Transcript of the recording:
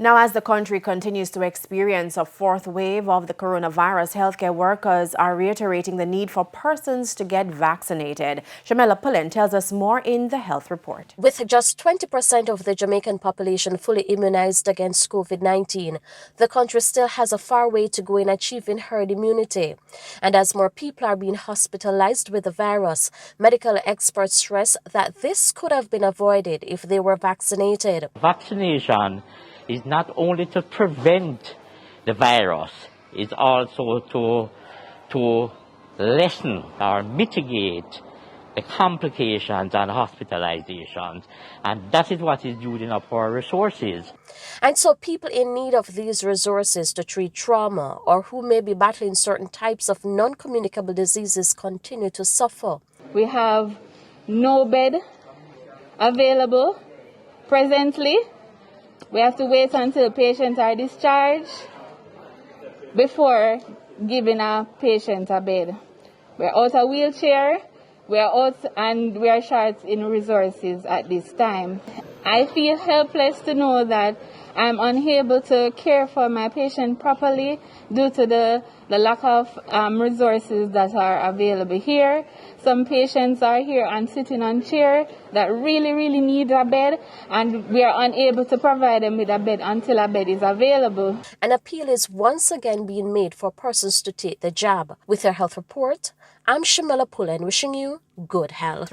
Now, as the country continues to experience a fourth wave of the coronavirus, healthcare workers are reiterating the need for persons to get vaccinated. Shamela Pullen tells us more in the health report. With just 20% of the Jamaican population fully immunized against COVID-19, the country still has a far way to go in achieving herd immunity. And as more people are being hospitalized with the virus, medical experts stress that this could have been avoided if they were vaccinated. Vaccination is not only to prevent the virus, it's also to lessen or mitigate the complications and hospitalizations, and that is what is using up our resources. And so people in need of these resources to treat trauma or who may be battling certain types of non-communicable diseases continue to suffer. We have no bed available presently. We have to wait until patients are discharged before giving a patient a bed. We're out of wheelchair, we are short in resources at this time. I feel helpless to know that I'm unable to care for my patient properly due to the lack of resources that are available here. Some patients are here and sitting on chairs that really need a bed, and we are unable to provide them with a bed until a bed is available. An appeal is once again being made for persons to take the jab. With your health report, I'm Shamela Pullen wishing you good health.